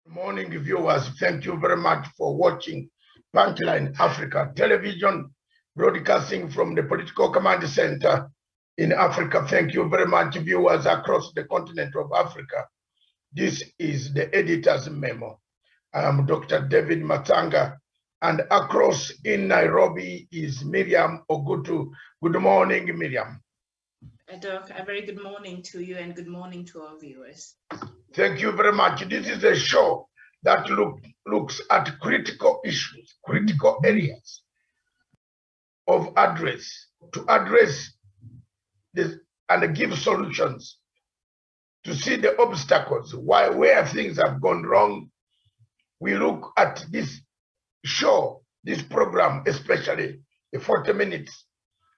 Good morning, viewers. Thank you very much for watching Punchline Africa Television, broadcasting from the Political Command Center in Africa. Thank you very much, viewers across the continent of Africa. This is the editor's memo. I am Dr. David Matanga, and across in Nairobi is Miriam Ogutu. Good morning, Miriam. Doc, a very good morning to you and good morning to our viewers. Thank you very much. This is a show that looks at critical issues, critical areas of address, to address this and give solutions, to see the obstacles, where things have gone wrong. We look at this show, this program, especially the 40 minutes.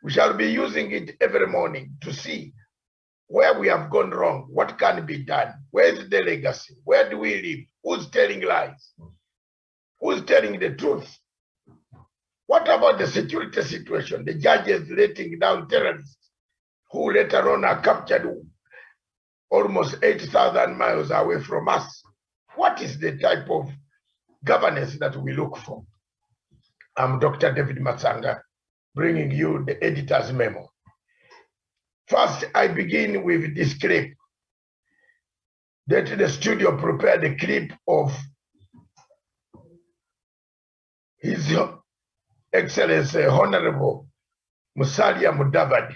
We shall be using it every morning to see where we have gone wrong, what can be done, where is the legacy, where do we live, who's telling lies, who's telling the truth. What about the security situation, the judges letting down terrorists who later on are captured almost 8,000 miles away from us? What is the type of governance that we look for? I'm Dr. David Matsanga, bringing you the editor's memo. First, I begin with this clip that the studio prepared a clip of His Excellency Honorable Musalia Mudavadi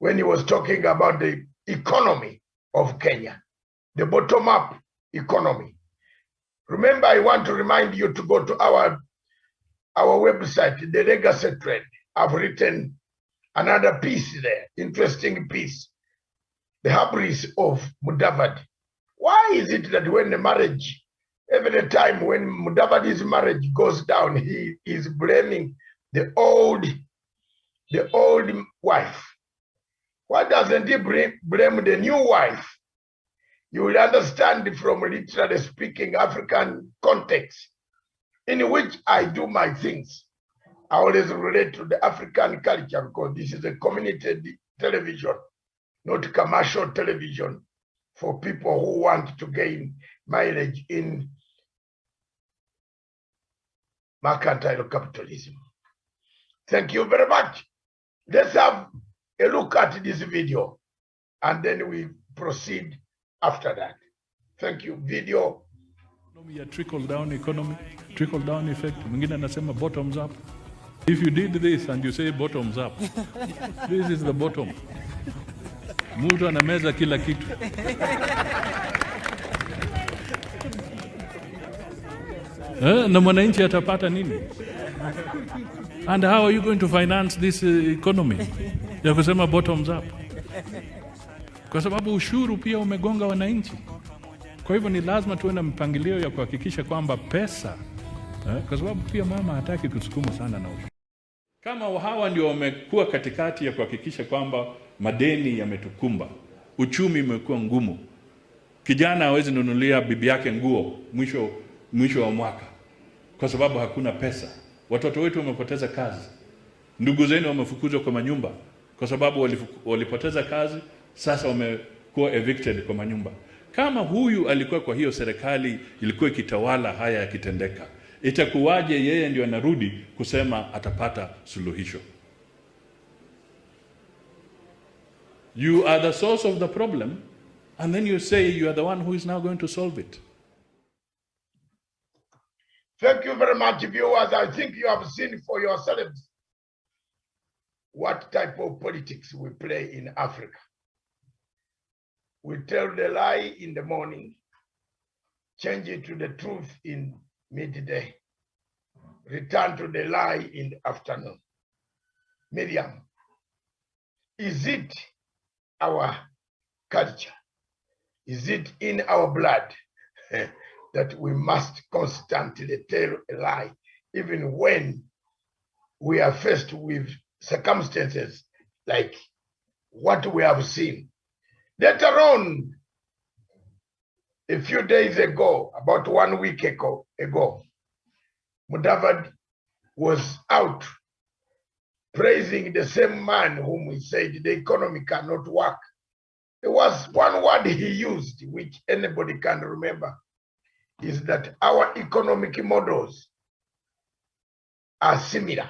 when he was talking about the economy of Kenya, the bottom-up economy. Remember, I want to remind you to go to our website, The Legacy Trend. I've written another piece there, interesting piece, the hubris of Mudavadi. Why is it that when the marriage, every time when Mudavadi's marriage goes down, he is blaming the old wife? Why doesn't he blame the new wife? You will understand from literally speaking African context in which I do my things. I always relate to the African culture because this is a community television, not commercial television for people who want to gain mileage in mercantile capitalism. Thank you very much. Let's have a look at this video and then we proceed after that. Thank you. Video. Trickle down economy, trickle down effect. Mwingine anasema bottoms up. If you did this and you say bottoms up, this is the bottom. Mtu anameza kila kitu. Na mwananchi atapata nini? And how are you going to finance this economy? Ya kusema bottoms up. Kwa sababu ushuru pia umegonga wananchi. Kwa hivyo ni lazima tuwe na mpangilio ya kuhakikisha kwamba pesa, kwa sababu pia mama hataki kusukuma sana na ushuru. Kama hawa ndio wamekuwa katikati ya kuhakikisha kwamba madeni yametukumba, uchumi umekuwa ngumu, kijana hawezi nunulia bibi yake nguo mwisho wa mwaka kwa sababu hakuna pesa, watoto wetu wamepoteza kazi, ndugu zenu wamefukuzwa kwa manyumba kwa sababu walipoteza kazi, sasa wamekuwa evicted kwa manyumba. Kama huyu alikuwa kwa hiyo serikali ilikuwa ikitawala haya yakitendeka, itakuwaje yeye ndio anarudi kusema atapata suluhisho? You are the source of the problem and then you say you are the one who is now going to solve it. Thank you very much, viewers. I think you have seen for yourselves what type of politics we play in Africa. We tell the lie in the morning, change it to the truth in midday, return to the lie in the afternoon. Miriam, is it our culture? Is it in our blood that we must constantly tell a lie, even when we are faced with circumstances like what we have seen? Later on, a few days ago, about 1 week ago, Mudavadi was out praising the same man whom he said the economy cannot work. There was one word he used, which anybody can remember. is that our economic models are similar.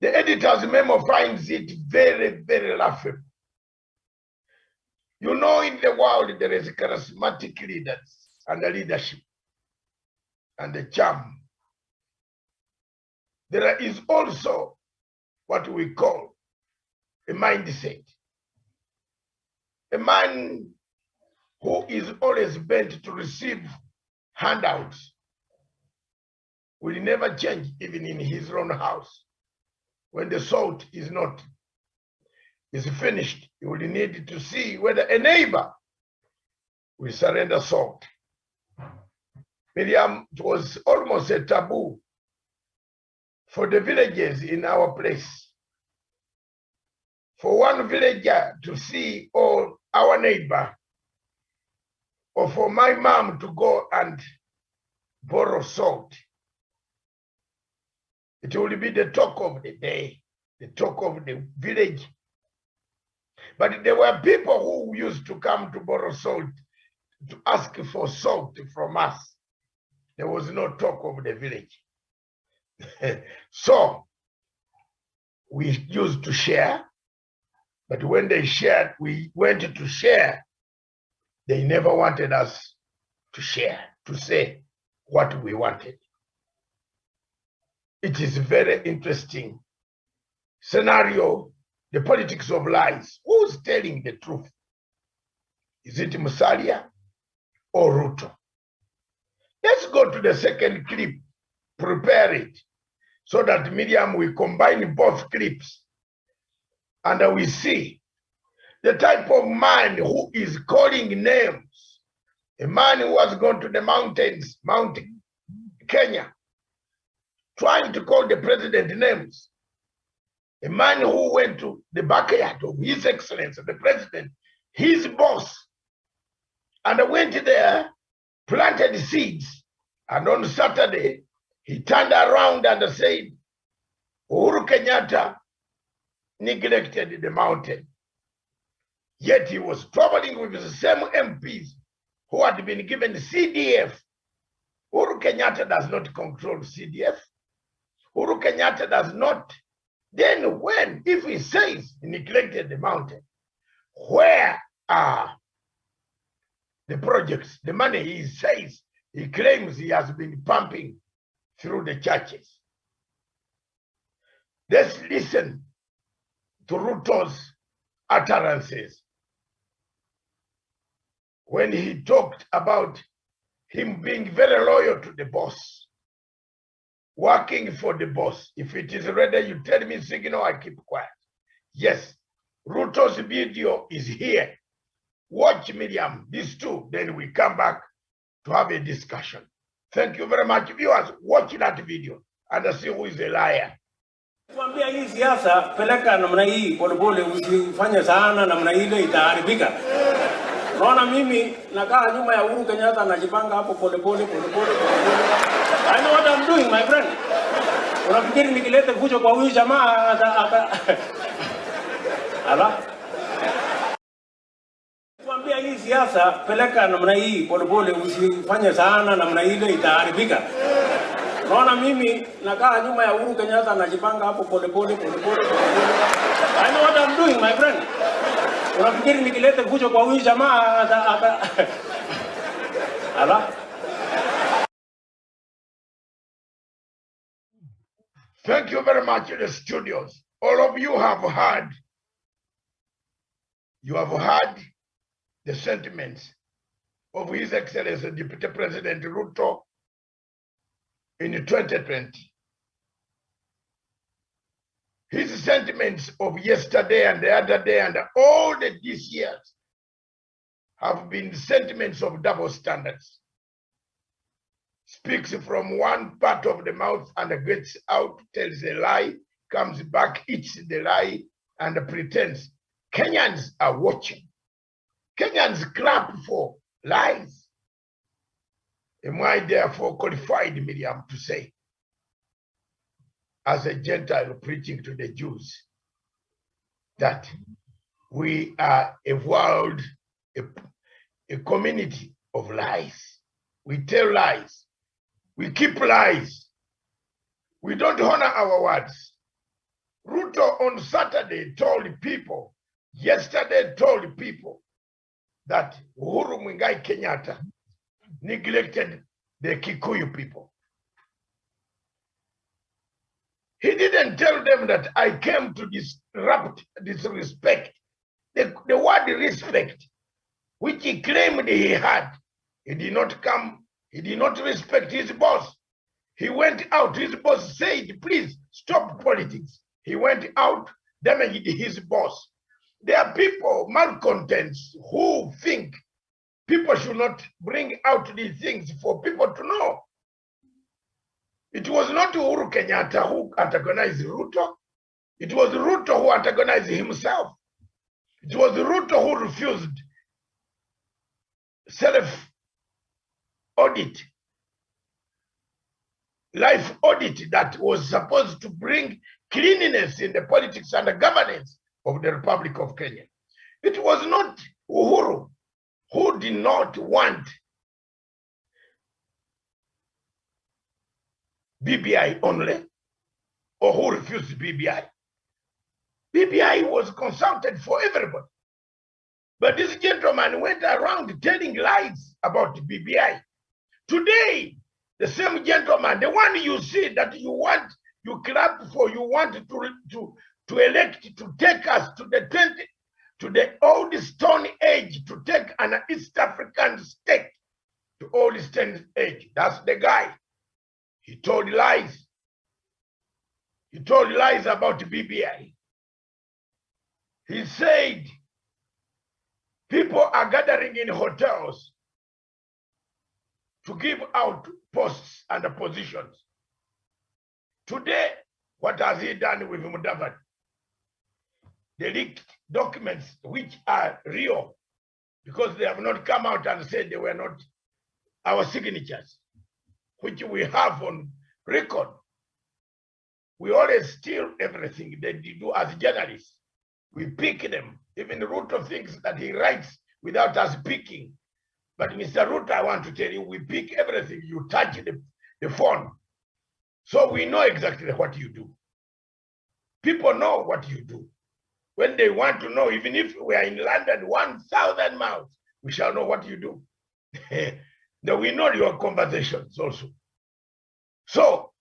The editor's memo finds it very, very laughable. You know, in the world, there is charismatic leaders and the leadership and the charm. There is also what we call a mindset. A man who is always bent to receive handouts will never change even in his own house. When the salt is finished, he will need to see whether a neighbor will surrender salt. Miriam, it was almost a taboo for the villagers in our place. For one villager to see our neighbor, or for my mom to go and borrow salt. It will be the talk of the day, the talk of the village. But there were people who used to come to borrow salt, to ask for salt from us. There was no talk of the village. So we used to share, but when they shared, we went to share. They never wanted us to share, to say what we wanted. It is a very interesting scenario, the politics of lies. Who's telling the truth? Is it Musalia or Ruto? Let's go to the second clip, prepare it, so that Miriam will combine both clips and we see the type of man who is calling names. A man who has gone to the mountains, Mount Kenya, trying to call the president names. A man who went to the backyard of His Excellency, the president, his boss, and went there, planted seeds, and on Saturday, he turned around and said, Uhuru Kenyatta neglected the mountain. Yet he was traveling with the same MPs who had been given CDF. Uhuru Kenyatta does not control CDF. Uhuru Kenyatta does not. Then if he says he neglected the mountain, where are the projects, the money he claims he has been pumping through the churches? Let's listen to Ruto's utterances when he talked about him being very loyal to the boss, working for the boss. If it is ready, you tell me signal, I keep quiet. Yes, Ruto's video is here. Watch Miriam, these two, then we come back to have a discussion. Thank you very much, viewers. Watch that video and see who is a liar. Kuambia hii siasa peleka namna hii polepole, usifanye sana namna ile itaharibika. Naona mimi nakaa nyuma ya Uhuru Kenyatta najipanga hapo polepole. I know what I'm doing, my friend. Unafikiri nikilete fujo kwa huyu jamaa ala? Kuambia hii siasa peleka namna hii polepole, usifanye sana namna ile itaharibika. Naona mimi nakaa nyuma ya Uhuru Kenyatta najipanga hapo polepole. I know what I'm doing, my friend. Unafikiri nikilete fujo kwa huyu jamaa ala? Thank you very much in the studios. All of you have heard the sentiments of His Excellency Deputy President Ruto in 2020. His sentiments of yesterday and the other day and all these years have been sentiments of double standards. Speaks from one part of the mouth and gets out, tells a lie, comes back, eats the lie, and pretends. Kenyans are watching. Kenyans clap for lies. Am I therefore qualified, Miriam, to say, as a Gentile preaching to the Jews, that we are a world, a community of lies. We tell lies. We keep lies. We don't honor our words. Ruto on Saturday told people, yesterday told people that Uhuru Muigai Kenyatta neglected the Kikuyu people. He didn't tell them that I came to disrespect. The word respect, which he claimed he had, he did not come, he did not respect his boss. He went out, his boss said, please stop politics. He went out, damaged his boss. There are people, malcontents, who think people should not bring out these things for people to know. It was not Uhuru Kenyatta who antagonized Ruto. It was Ruto who antagonized himself. It was Ruto who refused self-audit, life audit that was supposed to bring cleanliness in the politics and the governance of the Republic of Kenya. It was not Uhuru who did not want BBI only, or who refused BBI. BBI was consulted for everybody. But this gentleman went around telling lies about BBI. Today, the same gentleman, the one you see that you want, you clap for, you want to elect to take us to the old Stone Age, to take an East African state to old Stone Age. That's the guy. He told lies. He told lies about BBI. He said people are gathering in hotels to give out posts and positions. Today, what has he done with Mudavadi? The leaked documents, which are real, because they have not come out and said they were not our signatures, which we have on record. We always steal everything they do as journalists. We pick them. Even Ruto thinks that he writes without us picking. But Mr. Ruto, I want to tell you, we pick everything. You touch the phone. So we know exactly what you do. People know what you do. When they want to know, even if we are in London, 1,000 miles, we shall know what you do. Now we know your conversations also. So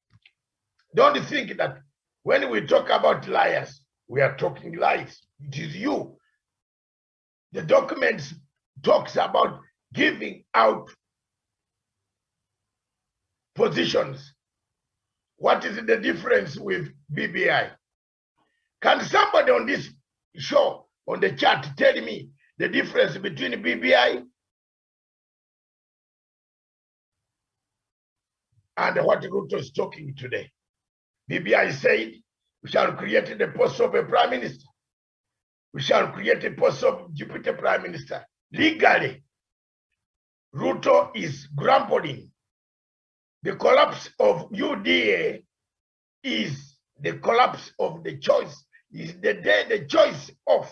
don't think that when we talk about liars, we are talking lies. It is you. The documents talks about giving out positions. What is the difference with BBI? Can somebody on this show, on the chat, tell me the difference between BBI and what Ruto is talking today? BBI said, we shall create the post of a prime minister. We shall create a post of deputy prime minister. Legally, Ruto is grumbling. The collapse of UDA is the collapse of the choice, is the day the choice of,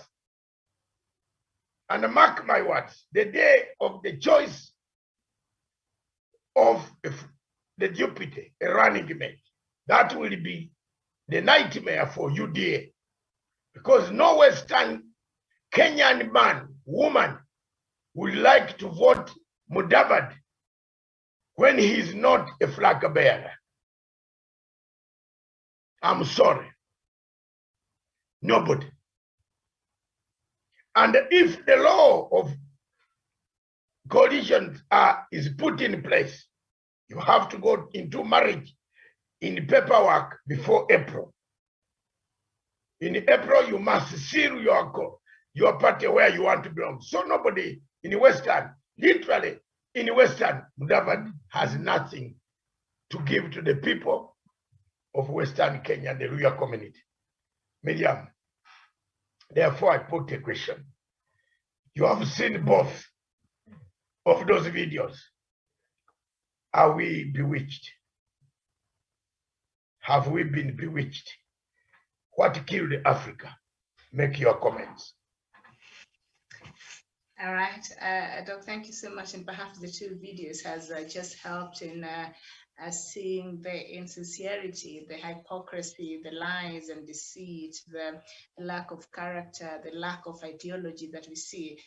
and mark my words, the day of the choice of the deputy, a running mate. That will be the nightmare for UDA, because no Western Kenyan man, woman would like to vote Mudavadi when he is not a flag bearer. I'm sorry. Nobody. And if the law of coalitions is put in place, you have to go into marriage in paperwork before April. In April, you must seal your party where you want to belong. So nobody in Western, literally in Western, Mudavadi has nothing to give to the people of Western Kenya, the Luhya community. Miriam, therefore I put a question. You have seen both of those videos. Are we bewitched? Have we been bewitched? What killed Africa? Make your comments. All right, Doc, thank you so much. And perhaps the two videos has just helped in seeing the insincerity, the hypocrisy, the lies and deceit, the lack of character, the lack of ideology that we see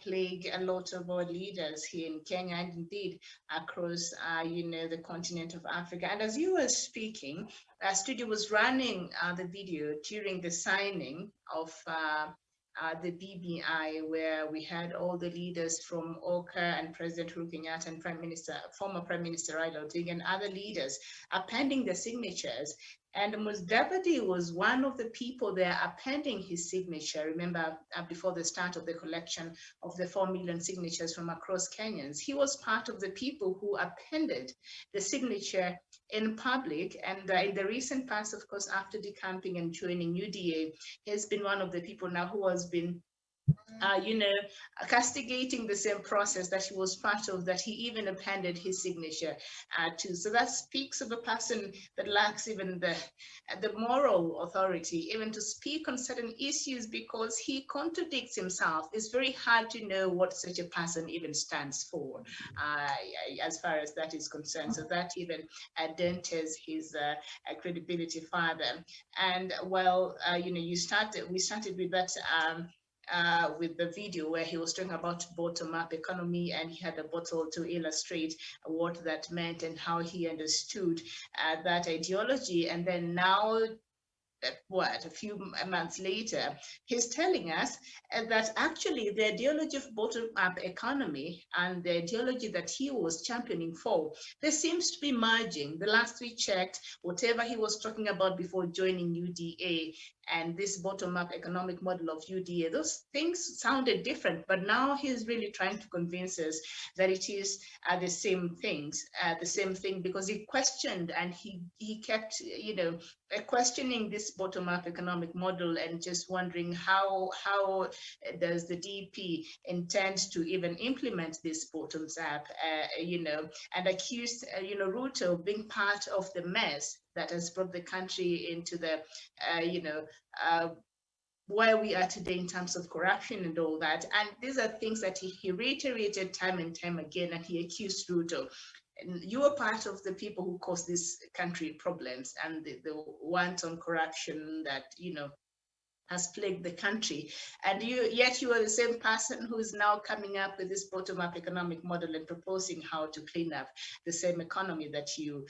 plague a lot of our leaders here in Kenya and indeed across, the continent of Africa. And as you were speaking, Studio was running the video during the signing of the BBI, where we had all the leaders from OCA and President Uhuru Kenyatta and former Prime Minister Raila Odinga and other leaders appending the signatures. And Musdavadi was one of the people there appending his signature. Remember, before the start of the collection of the 4 million signatures from across Kenyans, he was part of the people who appended the signature in public. And in the recent past, of course, after decamping and joining UDA, he's been one of the people now who has been castigating the same process that he was part of, that he even appended his signature to. So that speaks of a person that lacks even the moral authority, even to speak on certain issues, because he contradicts himself. It's very hard to know what such a person even stands for, as far as that is concerned. So that even dents his credibility further. And well, we started with that. With the video where he was talking about bottom-up economy, and he had a bottle to illustrate what that meant and how he understood that ideology. And then now, a few months later, he's telling us that actually the ideology of bottom-up economy and the ideology that he was championing for, there seems to be merging. The last we checked, whatever he was talking about before joining UDA and this bottom-up economic model of UDA, those things sounded different, but now he's really trying to convince us that it is the same things, because he questioned and he kept, questioning this bottom-up economic model and just wondering how does the DP intend to even implement this bottoms-up, and accused, Ruto of being part of the mess that has brought the country into the, where we are today in terms of corruption and all that. And these are things that he reiterated time and time again, and he accused Ruto. And you are part of the people who caused this country problems and the wanton corruption that, has plagued the country. And yet you are the same person who is now coming up with this bottom-up economic model and proposing how to clean up the same economy that you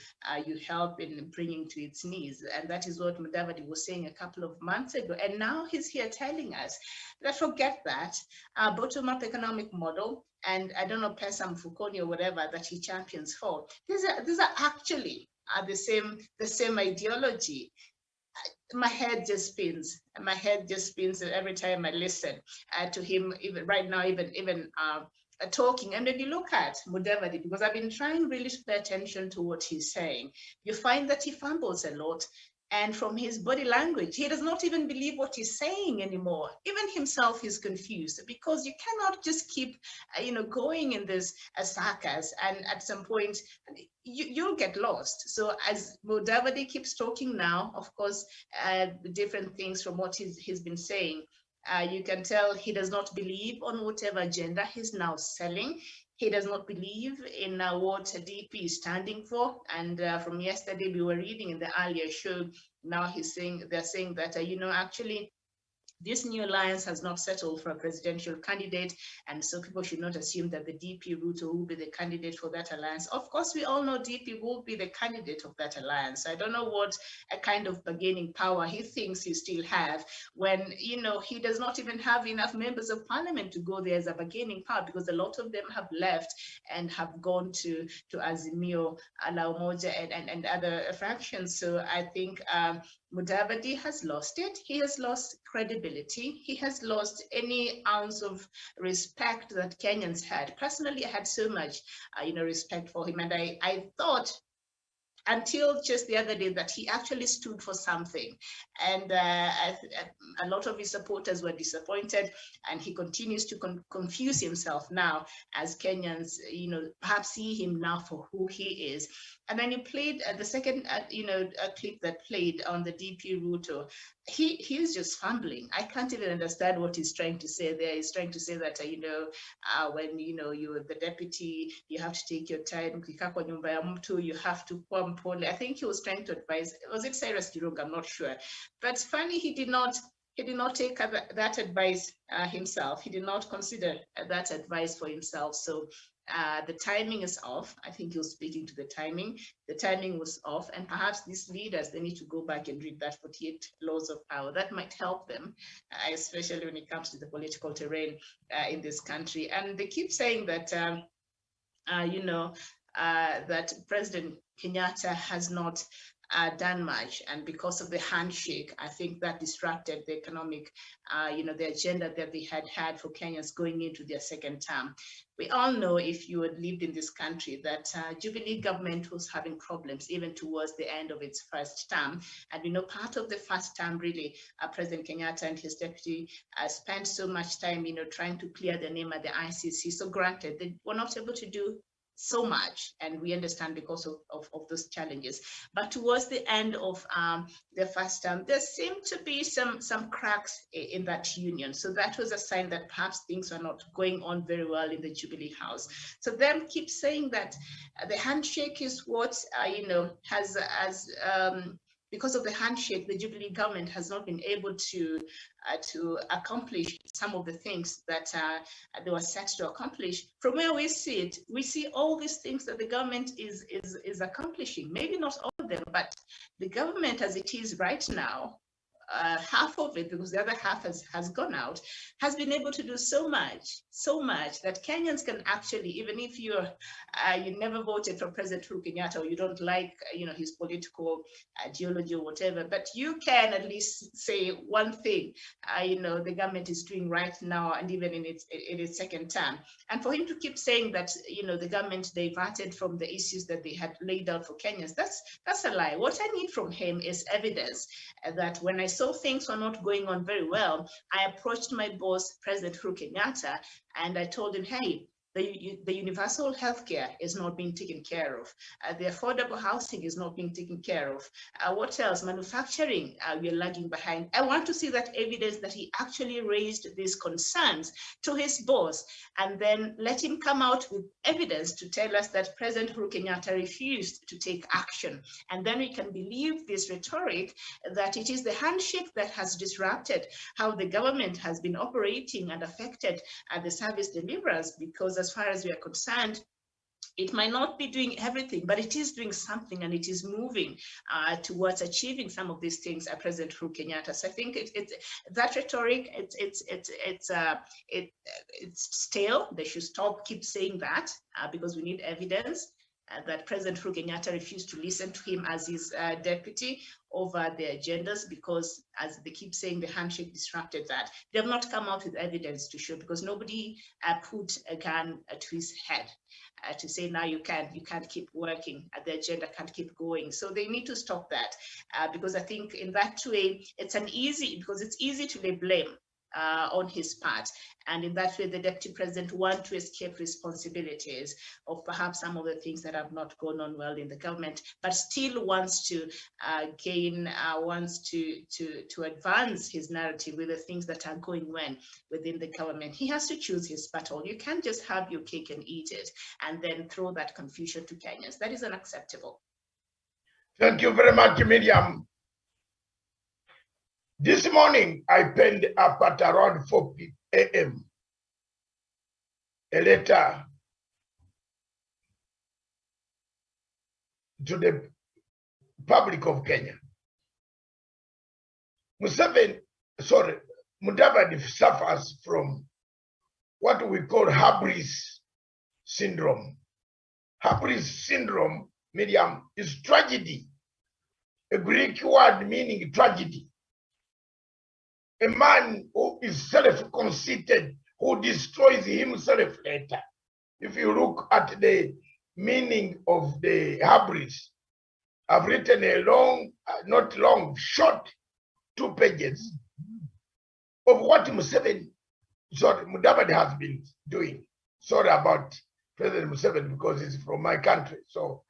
help in bringing to its knees. And that is what Mudavadi was saying a couple of months ago. And now he's here telling us that forget that bottom-up economic model, and I don't know, Pesa Mfukoni or whatever that he champions for. These are actually the same ideology. My head just spins. My head just spins every time I listen to him. Even right now, even talking. And when you look at Mudavadi, because I've been trying really to pay attention to what he's saying, you find that he fumbles a lot. And from his body language, he does not even believe what he's saying anymore. Even himself is confused, because you cannot just keep, going in this circus, and at some point you'll get lost. So as Mudavadi keeps talking now, of course, different things from what he's been saying, you can tell he does not believe on whatever agenda he's now selling. He does not believe in what DP is standing for. And from yesterday, we were reading in the earlier show, now they're saying that, actually, this new alliance has not settled for a presidential candidate, and so people should not assume that the DP Ruto will be the candidate for that alliance. Of course, we all know DP will be the candidate of that alliance. I don't know what a kind of bargaining power he thinks he still have when, he does not even have enough members of parliament to go there as a bargaining power, because a lot of them have left and have gone to Azimio, La Umoja, and other fractions. So I think Mudavadi has lost it. He has lost credibility. He has lost any ounce of respect that Kenyans had. Personally, I had so much, respect for him, and I thought until just the other day that he actually stood for something. And a lot of his supporters were disappointed, and he continues to confuse himself now as Kenyans, perhaps see him now for who he is. And then you played the second, a clip that played on the DP Ruto. He is just fumbling. I can't even understand what he's trying to say there. He's trying to say that, when, you're the deputy, you have to take your time. You have to pole. I think he was trying to advise, was it Cyrus Jirunga? I'm not sure. But funny, he did not take that advice himself. He did not consider that advice for himself. So the timing is off. I think he was speaking to the timing. The timing was off, and perhaps these leaders, they need to go back and read that 48 laws of power. That might help them, especially when it comes to the political terrain in this country. And they keep saying that, that President Kenyatta has not done much, and because of the handshake, I think that distracted the economic, the agenda that they had for Kenyans going into their second term. We all know, if you had lived in this country, that Jubilee government was having problems even towards the end of its first term. And we know part of the first term, really, President Kenyatta and his deputy spent so much time, trying to clear the name at the ICC. So granted, they were not able to do so much, and we understand because of those challenges. But towards the end of the first term, there seemed to be some cracks in that union. So that was a sign that perhaps things are not going on very well in the Jubilee House. So them keep saying that the handshake is what because of the handshake, the Jubilee government has not been able to accomplish some of the things that they were set to accomplish. From where we see it, we see all these things that the government is accomplishing. Maybe not all of them, but the government as it is right now, half of it, because the other half has gone out, has been able to do so much that Kenyans can actually, even if you never voted for President Uhuru Kenyatta, or you don't like his political ideology or whatever, but you can at least say one thing the government is doing right now, and even in its second term. And for him to keep saying that the government diverted from the issues that they had laid out for Kenyans, that's a lie. What I need from him is evidence that when I saw things were not going on very well, I approached my boss, President Uhuru Kenyatta, and I told him, hey, the universal healthcare is not being taken care of. The affordable housing is not being taken care of. What else? Manufacturing, we're lagging behind. I want to see that evidence that he actually raised these concerns to his boss, and then let him come out with evidence to tell us that President Uhuru Kenyatta refused to take action. And then we can believe this rhetoric that it is the handshake that has disrupted how the government has been operating and affected the service deliverers, because as far as we are concerned, it might not be doing everything, but it is doing something, and it is moving towards achieving some of these things at President Uhuru Kenyatta. So I think it's that rhetoric. It's stale. They should keep saying that because we need evidence that President Uhuru Kenyatta refused to listen to him as his deputy over the agendas, because as they keep saying, the handshake disrupted that. They have not come out with evidence to show, because nobody put a gun to his head to say, now you can't keep working, the agenda can't keep going. So they need to stop that because I think in that way, it's easy to lay blame on his part, and in that way the deputy president wants to escape responsibilities of perhaps some of the things that have not gone on well in the government, but still wants to to advance his narrative with the things that are going well within the government. He has to choose his battle. You can't just have your cake and eat it and then throw that confusion to Kenyans. That is unacceptable. Thank you very much, Miriam. This morning, I penned up at around 4 a.m. a letter to the public of Kenya. Mudavadi suffers from what we call hubris syndrome. Hubris syndrome, Miriam, is tragedy, a Greek word meaning tragedy. A man who is self-conceited, who destroys himself later. If you look at the meaning of the hubris, I've written a long, not long, short 2 pages of what Mudavadi has been doing. Sorry about President Museveni because he's from my country, so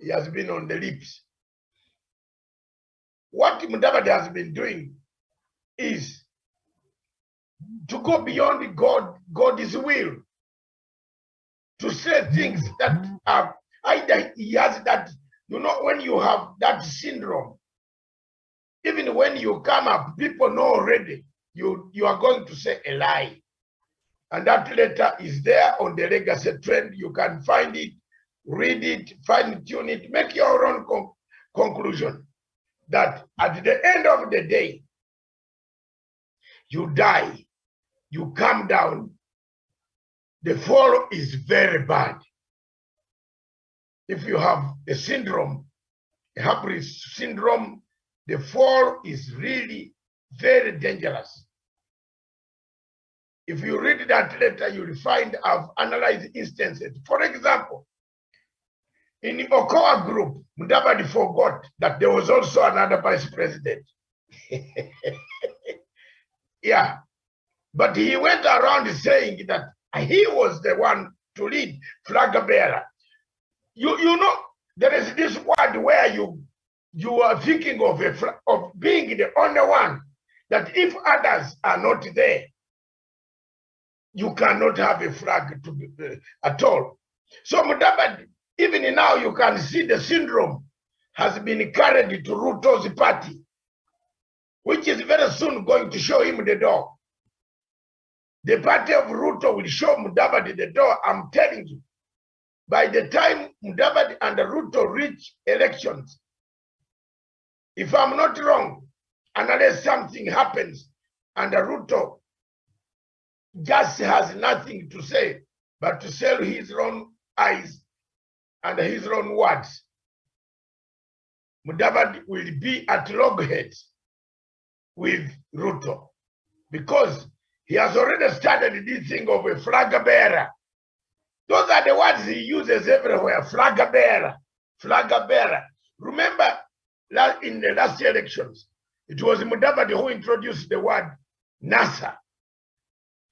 he has been on the lips. What Mudavadi has been doing is to go beyond God's will, to say things that are either he has that, you know, when you have that syndrome, even when you come up, people know already you are going to say a lie. And that letter is there on the legacy trend. You can find it, read it, fine-tune it, make your own conclusion. That at the end of the day, you die, you come down, the fall is very bad. If you have a syndrome, a hybris syndrome, the fall is really very dangerous. If you read that letter, you'll find I've analyzed instances. For example, in the Okoa group, Mudavadi forgot that there was also another vice president. Yeah, but he went around saying that he was the one to lead flag bearer. You know, there is this word where you are thinking of being the only one, that if others are not there, you cannot have a flag at all. So Mudavadi, even now you can see the syndrome has been carried to Ruto's party, which is very soon going to show him the door. The party of Ruto will show Mudavadi the door, I'm telling you. By the time Mudavadi and Ruto reach elections, if I'm not wrong, unless something happens and Ruto just has nothing to say but to sell his own eyes and his own words, Mudavadi will be at loggerheads with Ruto, because he has already started this thing of a flag bearer. Those are the words he uses everywhere, flag bearer, flag bearer. Remember in the last elections, it was Mudavadi who introduced the word NASA.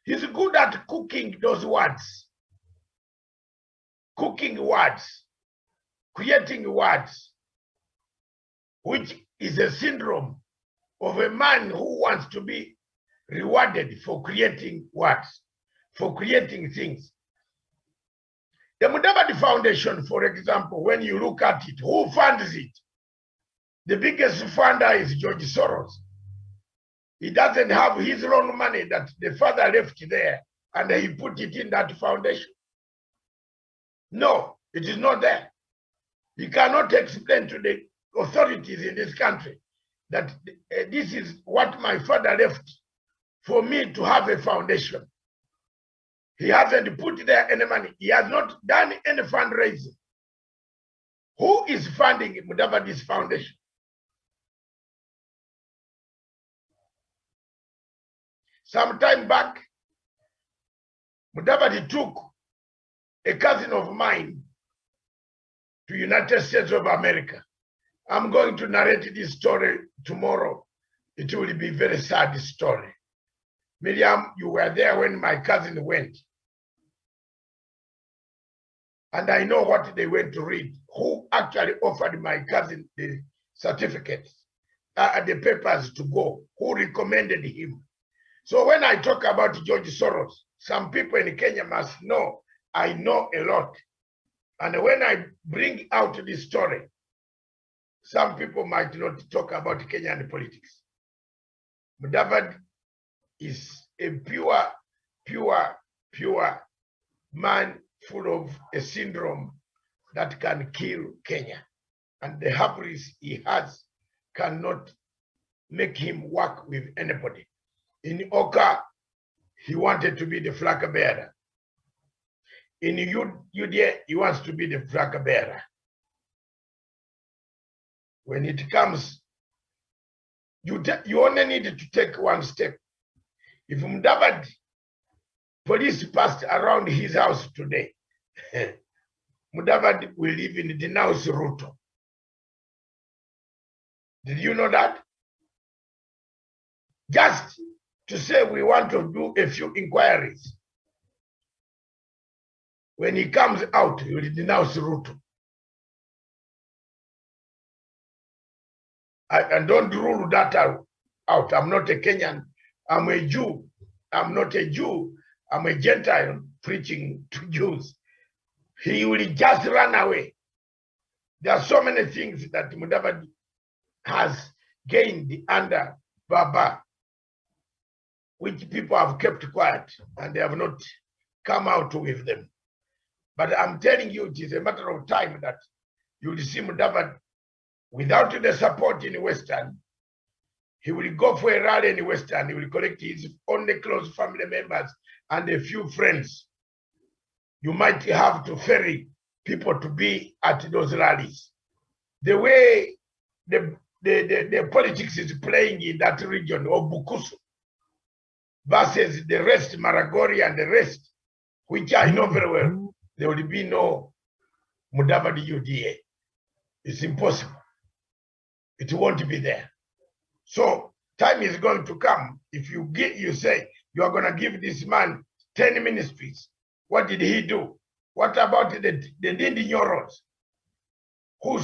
He's good at cooking those words, creating words, which is a syndrome of a man who wants to be rewarded for creating words, for creating things. The Mudavadi Foundation, for example, when you look at it, who funds it? The biggest funder is George Soros. He doesn't have his own money that the father left there and he put it in that foundation. No, it is not there. He cannot explain to the authorities in this country that this is what my father left for me to have a foundation. He hasn't put there any money. He has not done any fundraising. Who is funding Mudavadi's foundation? Some time back, Mudavadi took a cousin of mine to United States of America. I'm going to narrate this story tomorrow. It will be a very sad story. Miriam, you were there when my cousin went. And I know what they went to read. Who actually offered my cousin the certificates, the papers to go? Who recommended him? So when I talk about George Soros, some people in Kenya must know I know a lot. And when I bring out this story, some people might not talk about Kenyan politics. Mudavadi is a pure man full of a syndrome that can kill Kenya. And the hubris he has cannot make him work with anybody. In Oka, he wanted to be the flag bearer. In UDA, he wants to be the flag bearer. When it comes, you only need to take one step. If Mudavadi police passed around his house today, Mudavadi will even denounce Ruto. Did you know that? Just to say we want to do a few inquiries. When he comes out, he will denounce Ruto. And don't rule that out. I'm not a Kenyan. I'm a Jew. I'm not a Jew. I'm a Gentile preaching to Jews. He will just run away. There are so many things that Mudavadi has gained under Baba, which people have kept quiet and they have not come out with them. But I'm telling you, it is a matter of time that you will see Mudavadi without the support in Western. He will go for a rally in Western. He will collect his only close family members and a few friends. You might have to ferry people to be at those rallies. The way the politics is playing in that region of Bukusu versus the rest, Maragori and the rest, which I know very well, there will be no Mudavadi UDA. It's impossible. It won't be there. So time is going to come. If you say you are going to give this man 10 ministries, what did he do? What about the Ndindi Nyoros who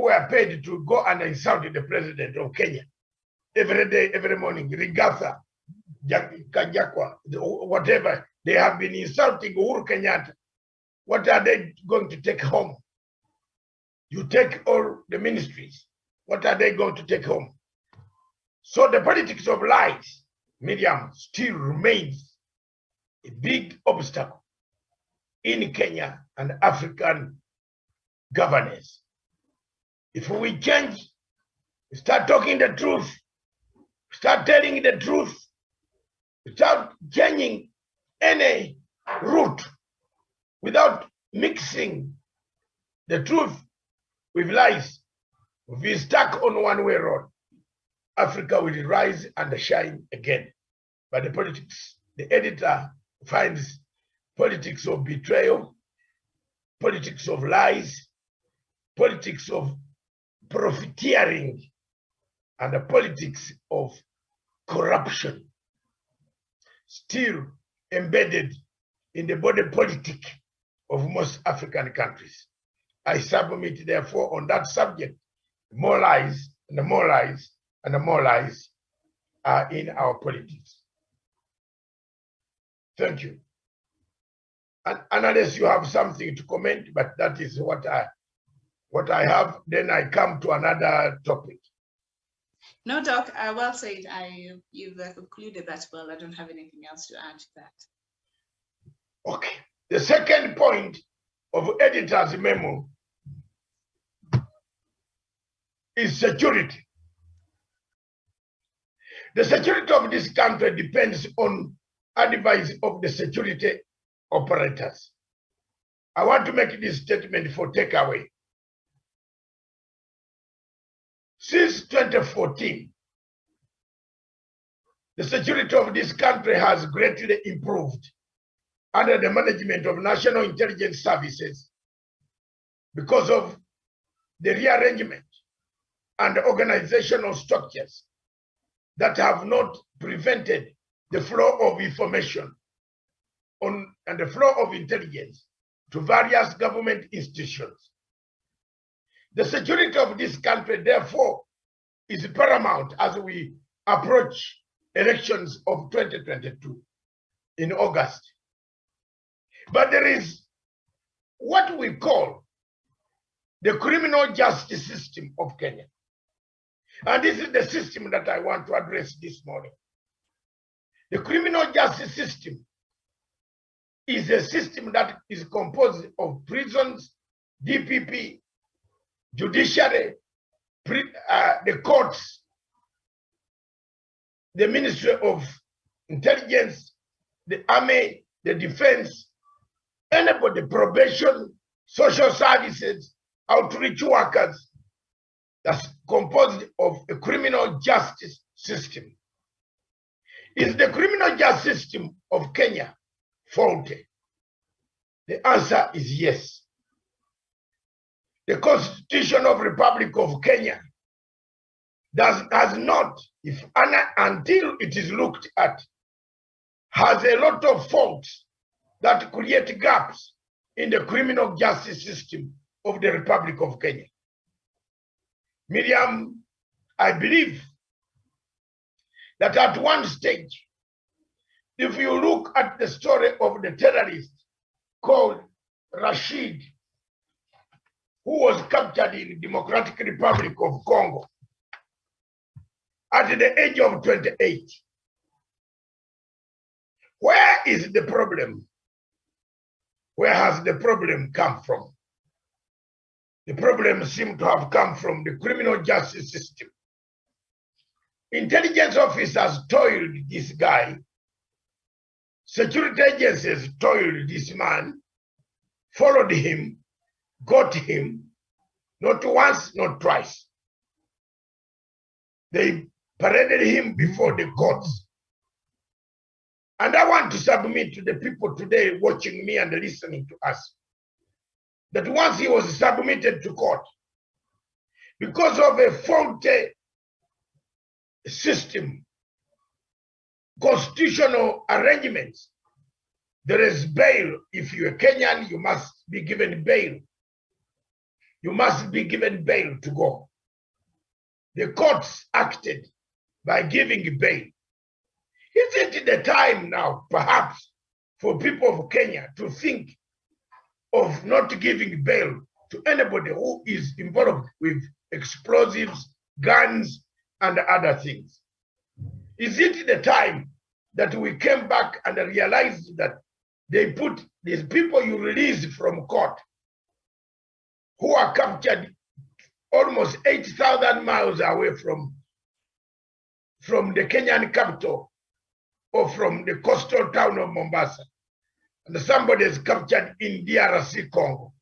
were paid to go and insult the president of Kenya every day, every morning? Rigatha, Kajakwa, whatever. They have been insulting Uhuru Kenyatta. What are they going to take home? You take all the ministries. What are they going to take home? So the politics of lies, Miriam, still remains a big obstacle in Kenya and African governance. If we change, start talking the truth, start telling the truth, start changing any route without mixing the truth with lies, if we stuck on one-way road, Africa will rise and shine again. But the politics, the editor finds politics of betrayal, politics of lies, politics of profiteering, and the politics of corruption still embedded in the body politic of most African countries. I submit, therefore, on that subject, more lies and more lies and more lies are in our politics. Thank you. And unless you have something to comment, but that is what I have, then I come to another topic. No, Doc, well said. You've concluded that well. I don't have anything else to add to that. Okay. The second point of editor's memo is security. The security of this country depends on advice of the security operators. I want to make this statement for takeaway. Since 2014, the security of this country has greatly improved under the management of National Intelligence Services because of the rearrangement and organizational structures that have not prevented the flow of information and the flow of intelligence to various government institutions. The security of this country, therefore, is paramount as we approach elections of 2022 in August. But there is what we call the criminal justice system of Kenya. And this is the system that I want to address this morning. The criminal justice system is a system that is composed of prisons, DPP, judiciary, the courts, the Ministry of Intelligence, the army, the defense, anybody, probation, social services, outreach workers. That's composed of a criminal justice system. Is the criminal justice system of Kenya faulty? The answer is yes. The Constitution of the Republic of Kenya has not, until it is looked at, has a lot of faults that create gaps in the criminal justice system of the Republic of Kenya. Miriam, I believe that at one stage, if you look at the story of the terrorist called Rashid, who was captured in the Democratic Republic of Congo at the age of 28, where is the problem? Where has the problem come from? The problem seems to have come from the criminal justice system. Intelligence officers toiled this guy. Security agencies toiled this man, followed him, got him, not once, not twice. They paraded him before the courts. And I want to submit to the people today watching me and listening to us that once he was submitted to court, because of a faulty system, constitutional arrangements, there is bail. If you're a Kenyan, you must be given bail. You must be given bail to go. The courts acted by giving bail. Isn't it the time now, perhaps, for people of Kenya to think of not giving bail to anybody who is involved with explosives, guns, and other things? Is it the time that we came back and realized that they put these people you release from court who are captured almost 8,000 miles away from the Kenyan capital or from the coastal town of Mombasa, and somebody is captured in DRC Congo,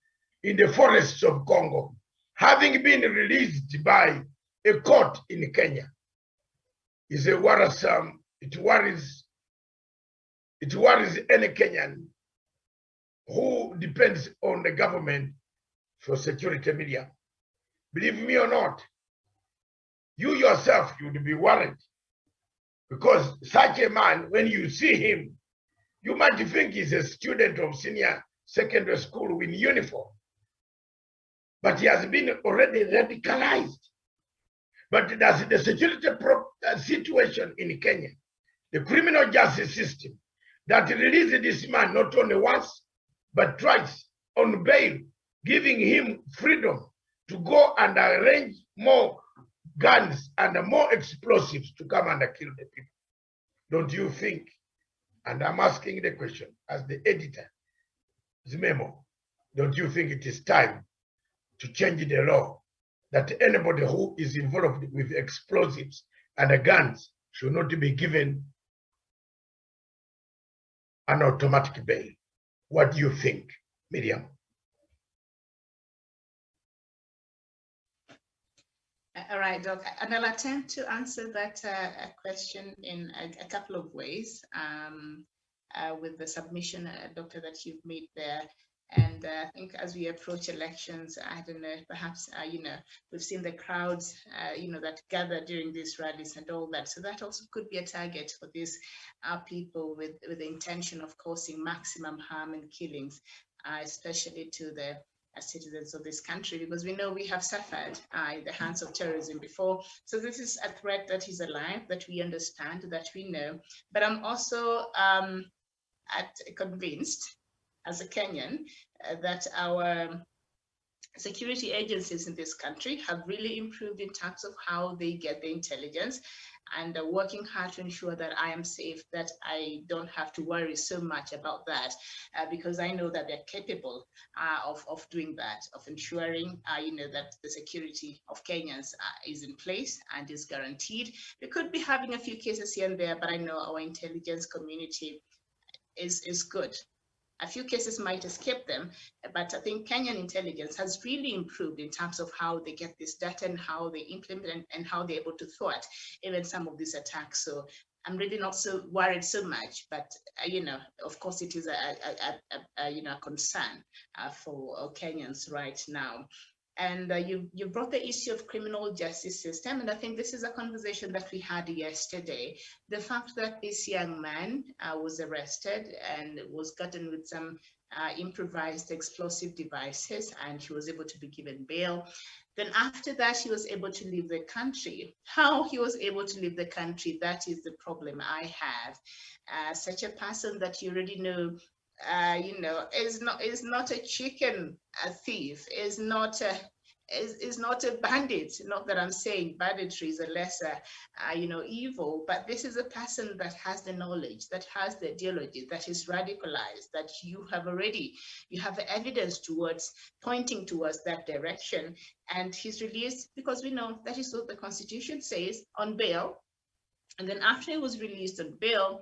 in the forests of Congo, having been released by a court in Kenya, is a worrisome. It worries any Kenyan who depends on the government for security media. Believe me or not, you yourself, you would be worried, because such a man, when you see him, you might think he's a student of senior secondary school in uniform, but he has been already radicalized. But that's the security situation in Kenya, the criminal justice system that released this man not only once, but twice on bail, giving him freedom to go and arrange more guns and more explosives to come and kill the people. Don't you think? And I'm asking the question as the editor, Memo, don't you think it is time to change the law that anybody who is involved with explosives and guns should not be given an automatic bail? What do you think, Miriam? All right, Doc, and I'll attempt to answer that question in a couple of ways with the submission, Doctor, that you've made there. And I think as we approach elections, I don't know, perhaps, we've seen the crowds, that gather during these rallies and all that. So that also could be a target for these people with the intention of causing maximum harm and killings, especially to the citizens of this country, because we know we have suffered in the hands of terrorism before. So this is a threat that is alive, that we understand, that we know. But I'm also convinced as a Kenyan that our security agencies in this country have really improved in terms of how they get the intelligence, and working hard to ensure that I am safe, that I don't have to worry so much about that, because I know that they're capable of doing that, of ensuring, that the security of Kenyans is in place and is guaranteed. We could be having a few cases here and there, but I know our intelligence community is good. A few cases might escape them, but I think Kenyan intelligence has really improved in terms of how they get this data and how they implement and how they're able to thwart even some of these attacks. So I'm really not so worried so much, but of course it is a concern for Kenyans right now. And you brought the issue of criminal justice system, and I think this is a conversation that we had yesterday. The fact that this young man was arrested and was gotten with some improvised explosive devices, and he was able to be given bail. Then after that, he was able to leave the country. How he was able to leave the country, that is the problem I have. Such a person that you already know, is not a chicken thief, is not a bandit. Not that I'm saying banditry is a lesser, evil, but this is a person that has the knowledge, that has the ideology, that is radicalized, that you have evidence pointing towards that direction. And he's released because we know that is what the Constitution says, on bail. And then after he was released on bail,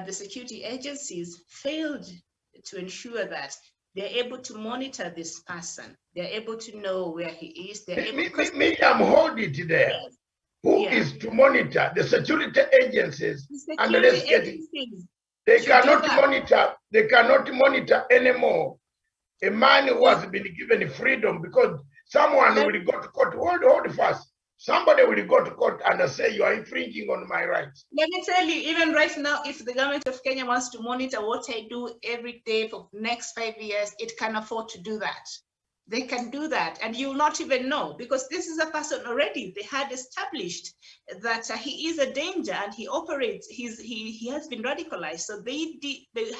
the security agencies failed to ensure that they're able to monitor this person. They're able to know where he is. I'm holding it there. Yes. Who is to monitor? The security agencies. They cannot monitor. They cannot monitor anymore. A man who has been given freedom because someone will go to court. Hold fast. Somebody will go to court and say you are infringing on my rights. Let me tell you, even right now, if the government of Kenya wants to monitor what I do every day for the next 5 years, it can afford to do that. They can do that, and you will not even know, because this is a person already they had established that he is a danger and he operates. He has been radicalized, so they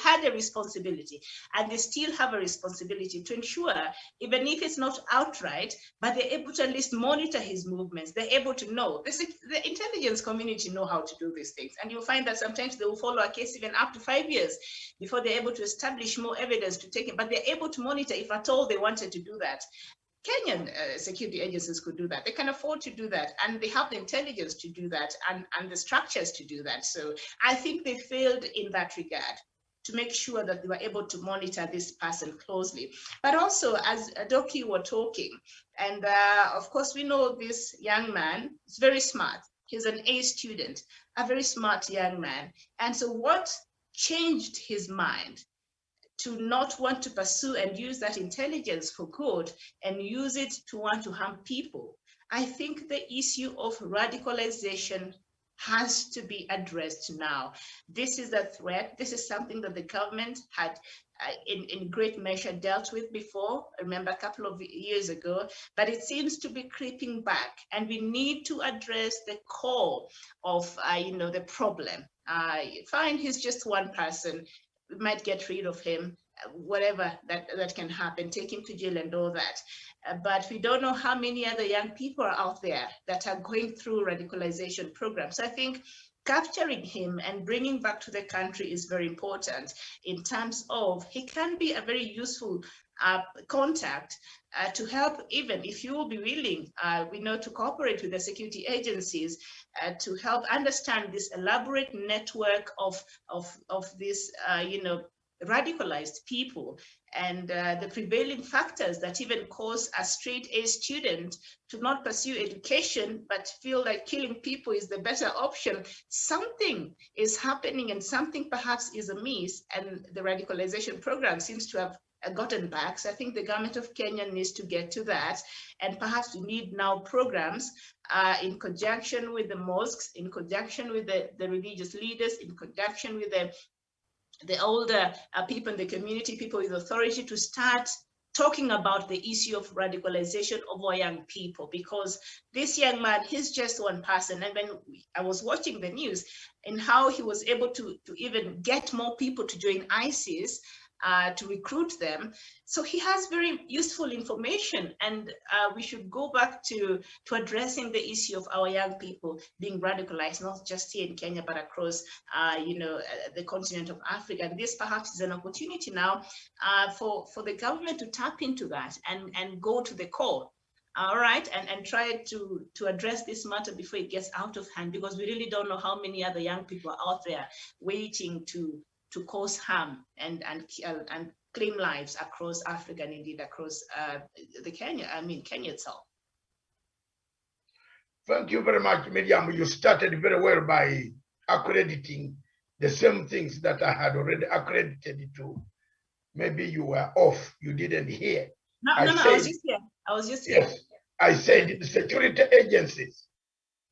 had a responsibility, and they still have a responsibility to ensure, even if it's not outright, but they're able to at least monitor his movements. They're able to know. The intelligence community know how to do these things, and you'll find that sometimes they will follow a case even up to 5 years before they're able to establish more evidence to take it. But they're able to monitor if at all they wanted to do that. Kenyan security agencies could do that. They can afford to do that, and they have the intelligence to do that, and the structures to do that. So I think they failed in that regard, to make sure that they were able to monitor this person closely. But also, as Doki were talking, and of course we know this young man is very smart. He's an A student, a very smart young man. And so what changed his mind to not want to pursue and use that intelligence for good and use it to want to harm people? I think the issue of radicalization has to be addressed now. This is a threat. This is something that the government had in great measure dealt with before, I remember a couple of years ago, but it seems to be creeping back, and we need to address the core of the problem. Fine, he's just one person. We might get rid of him, whatever that can happen, take him to jail and all that. But we don't know how many other young people are out there that are going through radicalization programs. So I think capturing him and bringing back to the country is very important, in terms of he can be a very useful contact to help, even if you will be willing, we know, to cooperate with the security agencies to help understand this elaborate network of this, radicalized people, and the prevailing factors that even cause a straight A student to not pursue education but feel like killing people is the better option. Something is happening, and something perhaps is amiss, and the radicalization program seems to have gotten back. So I think the government of Kenya needs to get to that, and perhaps we need now programs in conjunction with the mosques, in conjunction with the religious leaders, in conjunction with the older people in the community, people with authority, to start talking about the issue of radicalization of our young people, because this young man, he's just one person. And when I was watching the news and how he was able to even get more people to join ISIS, to recruit them. So he has very useful information, and we should go back to addressing the issue of our young people being radicalized, not just here in Kenya, but across, the continent of Africa. And this perhaps is an opportunity now for the government to tap into that and go to the core. All right, and try to address this matter before it gets out of hand, because we really don't know how many other young people are out there waiting to cause harm and claim lives across Africa, and indeed across Kenya itself. Thank you very much, Miriam. You started very well by accrediting the same things that I had already accredited to. Maybe you were off, you didn't hear. No, I was just here. I was just Yes, I said the security agencies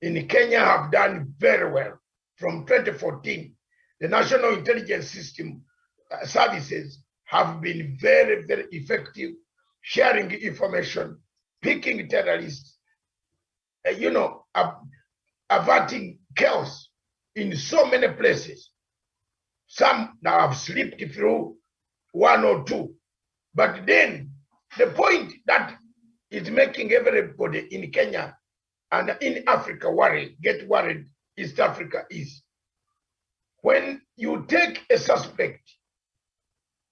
in Kenya have done very well. From 2014, the National Intelligence System services have been very, very effective, sharing information, picking terrorists, averting chaos in so many places. Some now have slipped through one or two. But then the point that is making everybody in Kenya and in Africa get worried, East Africa, is when you take a suspect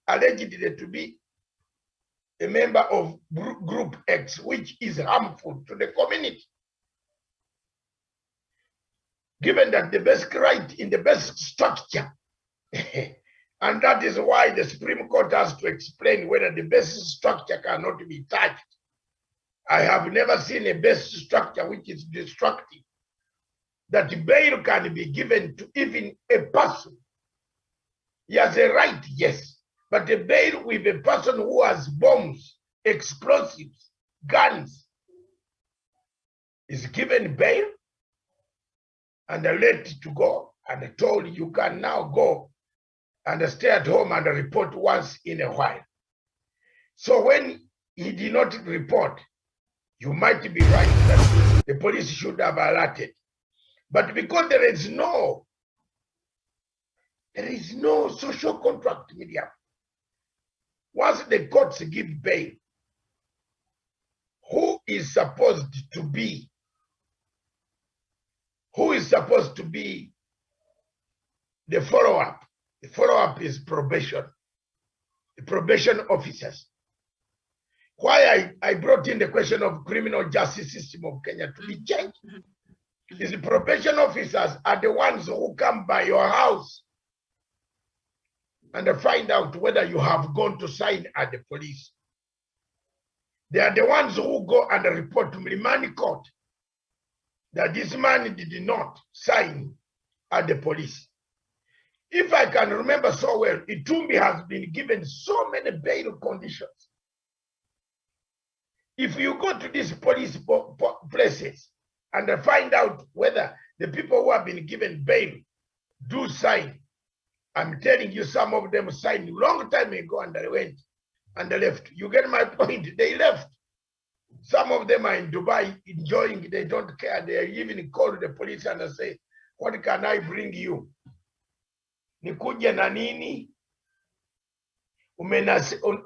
allegedly to be a member of group X, which is harmful to the community, given that the basic right in the basic structure, and that is why the Supreme Court has to explain whether the basic structure cannot be touched. I have never seen a basic structure which is destructive, that bail can be given to even a person. He has a right, yes, but a bail with a person who has bombs, explosives, guns, is given bail and let to go and told you can now go and stay at home and report once in a while. So when he did not report, you might be right that the police should have alerted. But because there is no social contract with them, once the courts give bail, who is supposed to be the follow-up? The follow-up is probation, the probation officers. Why I brought in the question of criminal justice system of Kenya to be changed is the probation officers are the ones who come by your house and find out whether you have gone to sign at the police. They are the ones who go and report to Mlimani Court that this man did not sign at the police. If I can remember so well, Itumbi has been given so many bail conditions. If you go to these police places and find out whether the people who have been given bail do sign, I'm telling you, some of them signed a long time ago and they went and they left. You get my point? They left. Some of them are in Dubai enjoying, they don't care. They even call the police and they say, what can I bring you? Nikuje na nini?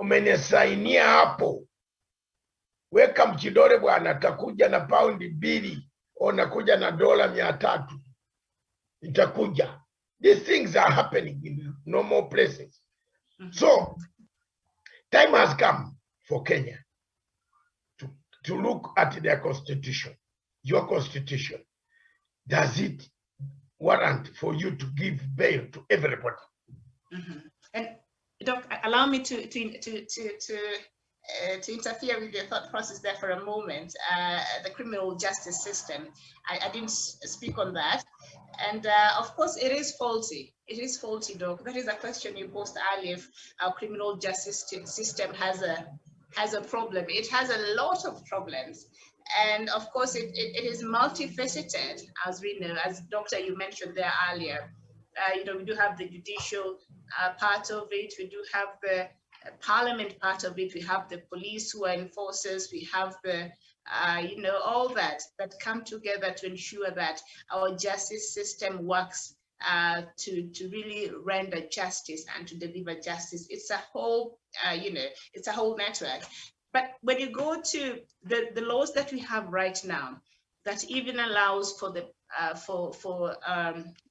Umenisainia hapo. Weka mchidore bwana, takuja na paundi 2 au nakuja na $300. Itakuja. These things are happening in normal places. So, time has come for Kenya to look at their constitution, your constitution. Does it warrant for you to give bail to everybody? And Doc, allow me to interfere with your thought process there for a moment. The criminal justice system, I didn't speak on that. And of course, it is faulty. It is faulty, Doc. That is a question you posed earlier. If our criminal justice system has a problem. It has a lot of problems. And of course, it is multifaceted, as we know, as Doctor, you mentioned there earlier. We do have the judicial part of it. We do have the parliament part of it. We have the police who are enforcers. We have the, all that come together to ensure that our justice system works to really render justice and to deliver justice. It's a whole, it's a whole network. But when you go to the laws that we have right now, that even allows for the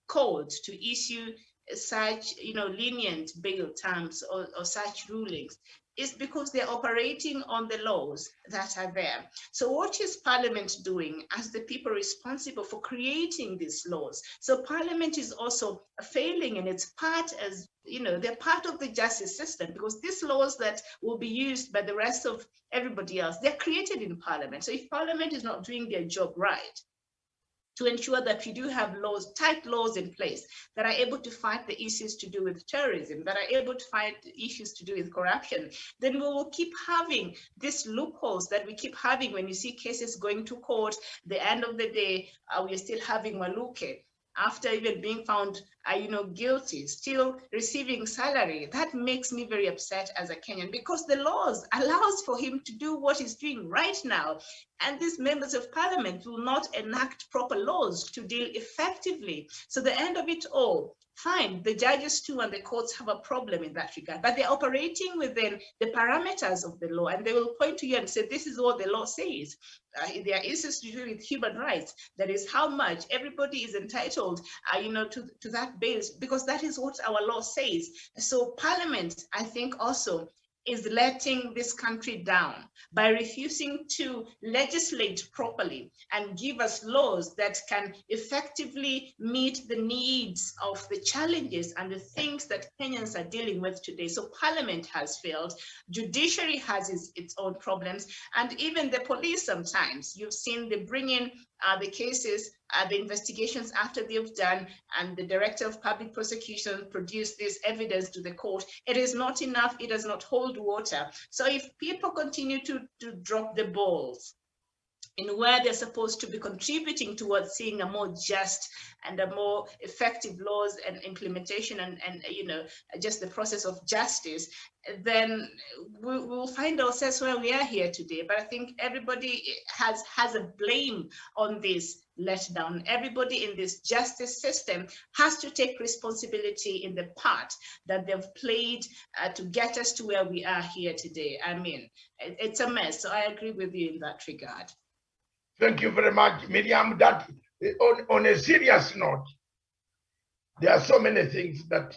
courts to issue such lenient bail terms or such rulings, is because they're operating on the laws that are there. So what is Parliament doing as the people responsible for creating these laws? So Parliament is also failing in its part, as they're part of the justice system, because these laws that will be used by the rest of everybody else, they're created in Parliament. So if Parliament is not doing their job right, to ensure that we do have laws, tight laws in place that are able to fight the issues to do with terrorism, that are able to fight issues to do with corruption, then we will keep having these loopholes that we keep having when you see cases going to court. The end of the day, we're still having Maluke, after even being found, guilty, still receiving salary. That makes me very upset as a Kenyan, because the laws allows for him to do what he's doing right now. And these members of parliament will not enact proper laws to deal effectively. So the end of it all, fine, the judges too and the courts have a problem in that regard, but they're operating within the parameters of the law, and they will point to you and say, this is what the law says. There are issues to do with human rights. That is how much everybody is entitled, to that base, because that is what our law says. So Parliament, I think, also is letting this country down by refusing to legislate properly and give us laws that can effectively meet the needs of the challenges and the things that Kenyans are dealing with today. So Parliament has failed, judiciary has its own problems, and even the police sometimes. You've seen they bring in the cases, the investigations after they've done, and the director of public prosecution produced this evidence to the court. It is not enough, it does not hold water. So if people continue to drop the balls in where they're supposed to be contributing towards seeing a more just and a more effective laws and implementation and just the process of justice, then we'll find ourselves where we are here today. But I think everybody has a blame on this letdown. Everybody in this justice system has to take responsibility in the part that they've played to get us to where we are here today. I mean, it's a mess. So I agree with you in that regard. Thank you very much, Miriam. That on a serious note, there are so many things that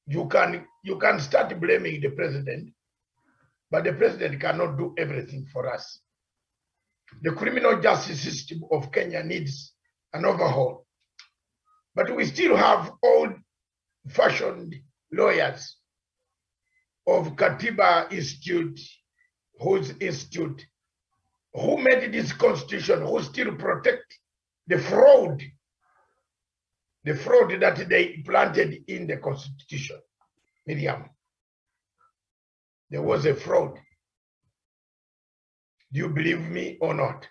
you can start blaming the president, but the president cannot do everything for us. The criminal justice system of Kenya needs an overhaul, but we still have old-fashioned lawyers of Katiba Institute, whose institute, who made this constitution, who still protect the fraud that they planted in the constitution. Miriam, there was a fraud. Do you believe me or not?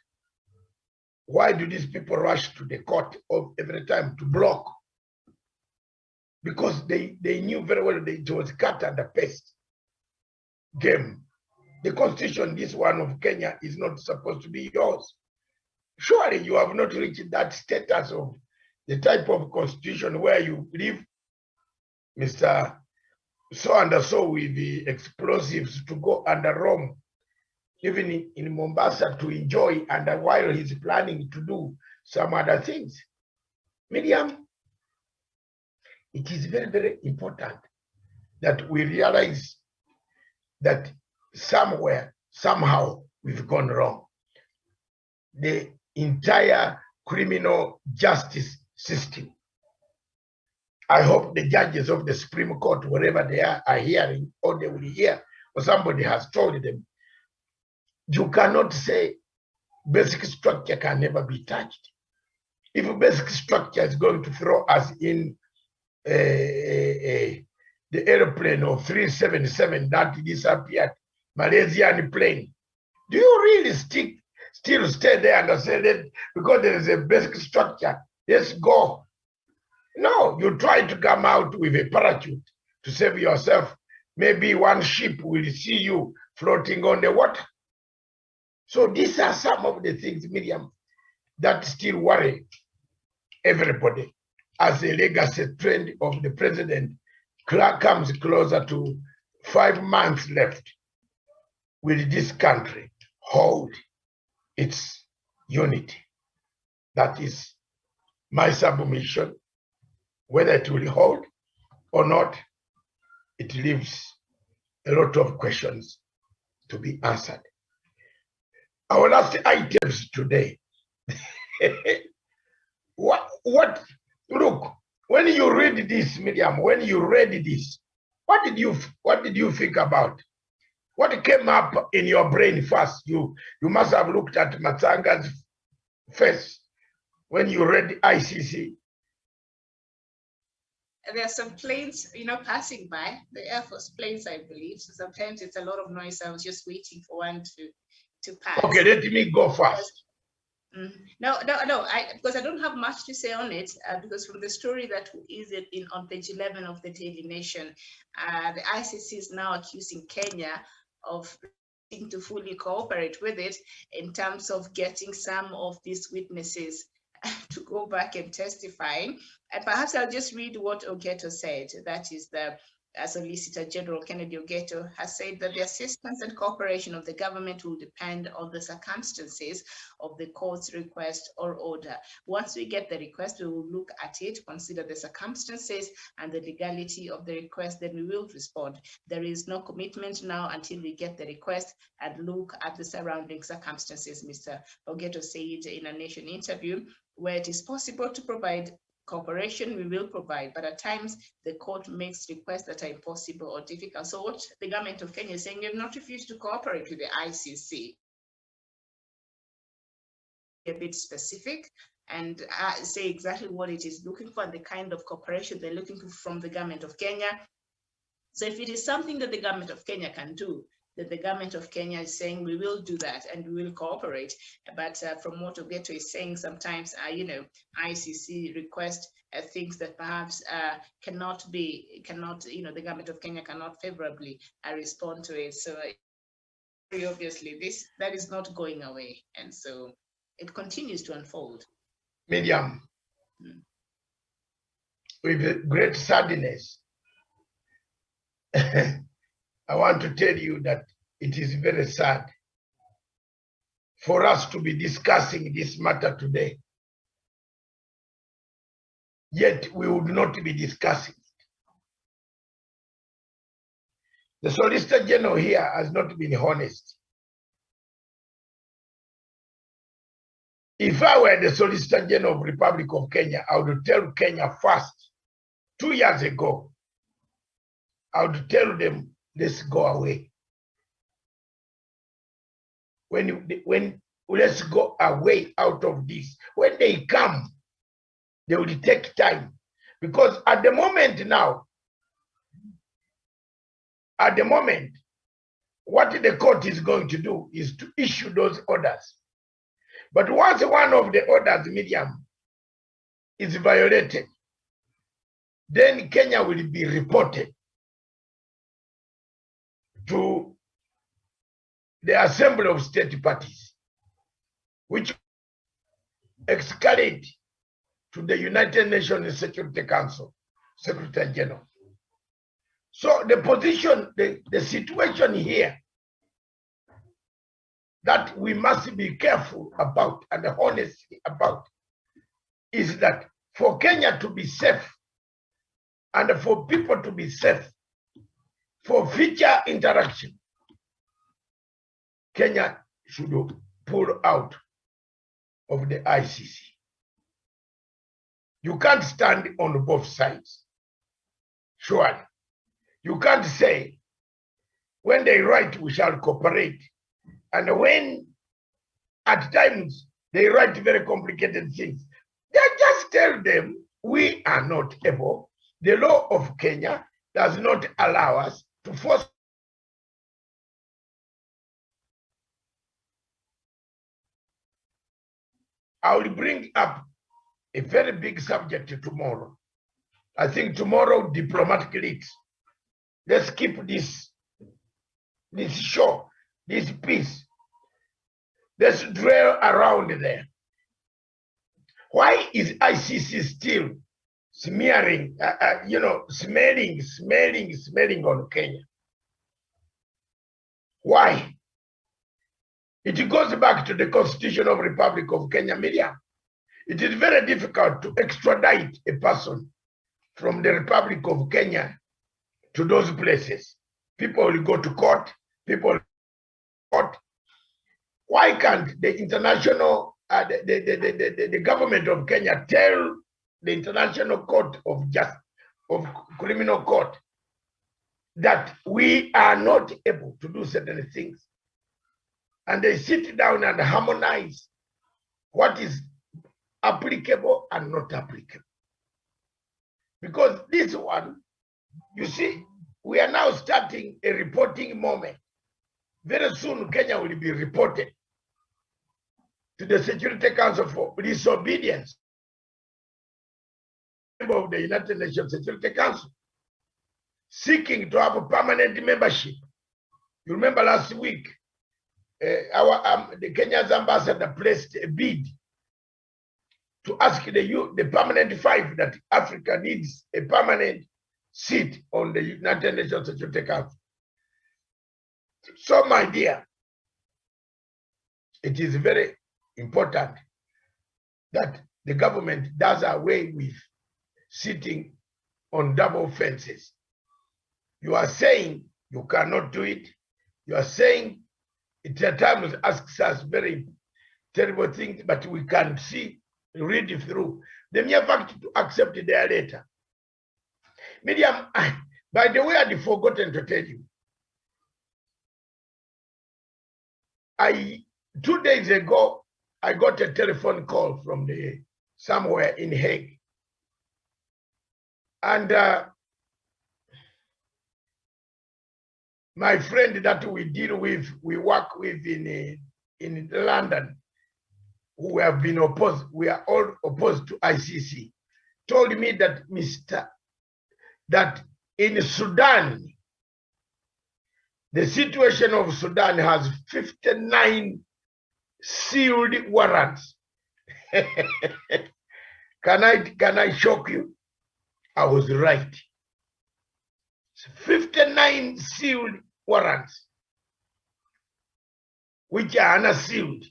Why do these people rush to the court every time to block? Because they knew very well that it was cut and paste game. The constitution, this one of Kenya, is not supposed to be yours. Surely you have not reached that status of the type of constitution where you leave Mr. So and so with the explosives to go under Rome, even in Mombasa, to enjoy, and while he's planning to do some other things. Miriam, it is very, very important that we realize that somewhere, somehow, we've gone wrong. The entire criminal justice system. I hope the judges of the Supreme Court, wherever they are hearing, or they will hear, or somebody has told them, you cannot say basic structure can never be touched. If basic structure is going to throw us in the airplane of 377 that disappeared, Malaysian plane, do you really still stay there and say that because there is a basic structure, let's go? No, you try to come out with a parachute to save yourself. Maybe one ship will see you floating on the water. So these are some of the things, Miriam, that still worry everybody as a legacy trend of the president comes closer to 5 months left. Will this country hold its unity? That is my submission. Whether it will hold or not, it leaves a lot of questions to be answered. Our last items today. Look, when you read this, Miriam, when you read this, what did you think about? What came up in your brain first? You must have looked at Matsanga's face when you read ICC? There are some planes, passing by, the Air Force planes, I believe. So sometimes it's a lot of noise. I was just waiting for one to pass. Okay, let me go first. No, because I don't have much to say on it, because from the story that is on page 11 of the Daily Nation, the ICC is now accusing Kenya of to fully cooperate with it in terms of getting some of these witnesses to go back and testify. And perhaps I'll just read what Ogeto said. That is the Solicitor General Kennedy Ogeto has said that the assistance and cooperation of the government will depend on the circumstances of the court's request or order. Once we get the request, we will look at it, consider the circumstances and the legality of the request, then we will respond. There is no commitment now until we get the request and look at the surrounding circumstances, Mr. Ogeto said in a Nation interview. Where it is possible to provide cooperation, we will provide, but at times the court makes requests that are impossible or difficult. So what the government of Kenya is saying, we have not refused to cooperate with the ICC. A bit specific and say exactly what it is looking for and the kind of cooperation they're looking for from the government of Kenya. So if it is something that the government of Kenya can do, that the government of Kenya is saying we will do that and we will cooperate. But from what Ogeto is saying, sometimes ICC request things that perhaps the government of Kenya cannot favorably respond to it. So obviously that is not going away, and so it continues to unfold. Miriam, with great sadness, I want to tell you that it is very sad for us to be discussing this matter today, yet we would not be discussing it. The Solicitor General here has not been honest. If I were the Solicitor General of the Republic of Kenya, I would tell Kenya first, 2 years ago, I would tell them, let's go away. When let's go away out of this. When they come, they will take time. Because at the moment now, what the court is going to do is to issue those orders. But once one of the orders, Miriam, is violated, then Kenya will be reported to the Assembly of State Parties, which escalate to the United Nations Security Council, Secretary General. So the position, the situation here that we must be careful about and honest about is that for Kenya to be safe and for people to be safe, for future interaction, Kenya should pull out of the ICC. You can't stand on both sides. Surely. You can't say, when they write, we shall cooperate. And when, at times, they write very complicated things, they just tell them, we are not able. The law of Kenya does not allow us to force. I will bring up a very big subject tomorrow. I think tomorrow, diplomatic leaks. Let's keep this show, this peace. Let's dwell around there. Why is ICC still smearing, smelling on Kenya? Why? It goes back to the Constitution of the Republic of Kenya, Miriam. It is very difficult to extradite a person from the Republic of Kenya to those places. People will go to court, Why can't the international, the government of Kenya tell the International Court of Criminal Court that we are not able to do certain things? And they sit down and harmonize what is applicable and not applicable. Because this one, you see, we are now starting a reporting moment. Very soon, Kenya will be reported to the Security Council for disobedience. Member of the United Nations Security Council, seeking to have a permanent membership. You remember last week, the Kenya's ambassador placed a bid to ask the permanent five that Africa needs a permanent seat on the United Nations Security Council. So, my dear, it is very important that the government does away with sitting on double fences. You are saying you cannot do it. You are saying it at times asks us very terrible things, but we can see, read it through. The mere fact to accept their letter. Miriam, by the way, I'd forgotten to tell you. 2 days ago, I got a telephone call from somewhere in Hague. And my friend that we deal with, we work with in London, who have been opposed, we are all opposed to ICC, told me that that in Sudan, the situation of Sudan has 59 sealed warrants. Can I shock you? I was right. 59 sealed warrants, which are unsealed.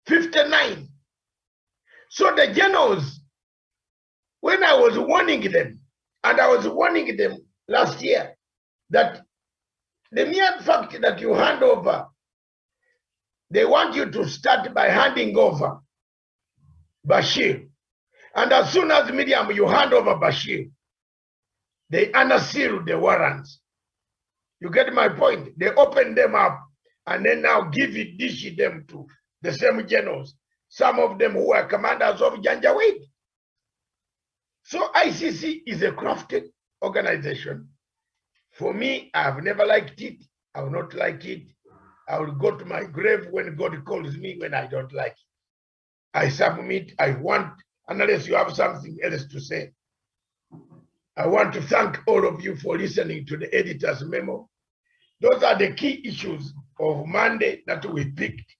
59. So the generals, when I was warning them, and I was warning them last year, that the mere fact that you hand over, they want you to start by handing over Bashir. And as soon as Miriam, you hand over Bashir, they unseal the warrants. You get my point? They open them up and then now dish them to the same generals, some of them who are commanders of Janjaweed. So ICC is a crafted organization. For me, I have never liked it. I will not like it. I will go to my grave when God calls me when I don't like it. I submit, I want, unless you have something else to say. I want to thank all of you for listening to the editor's memo. Those are the key issues of Monday that we picked.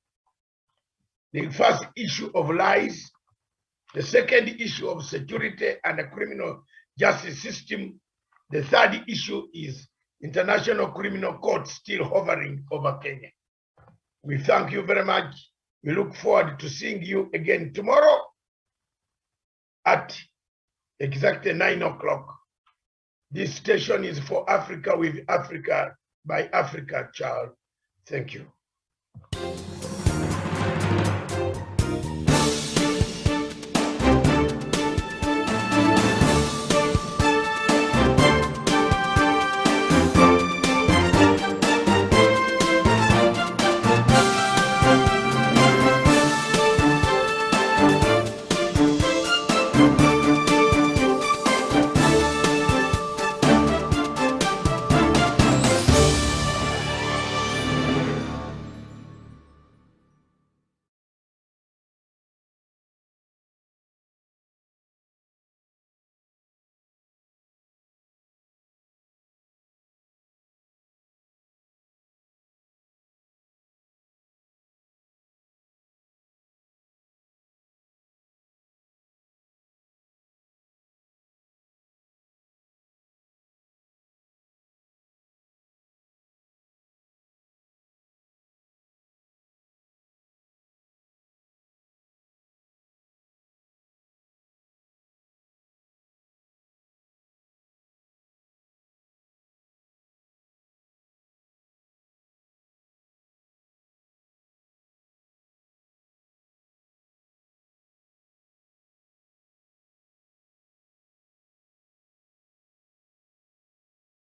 The first issue of lies, the second issue of security and the criminal justice system. The third issue is International Criminal Court still hovering over Kenya. We thank you very much. We look forward to seeing you again tomorrow at exactly 9 o'clock. This station is for Africa with Africa by Africa Child. Thank you.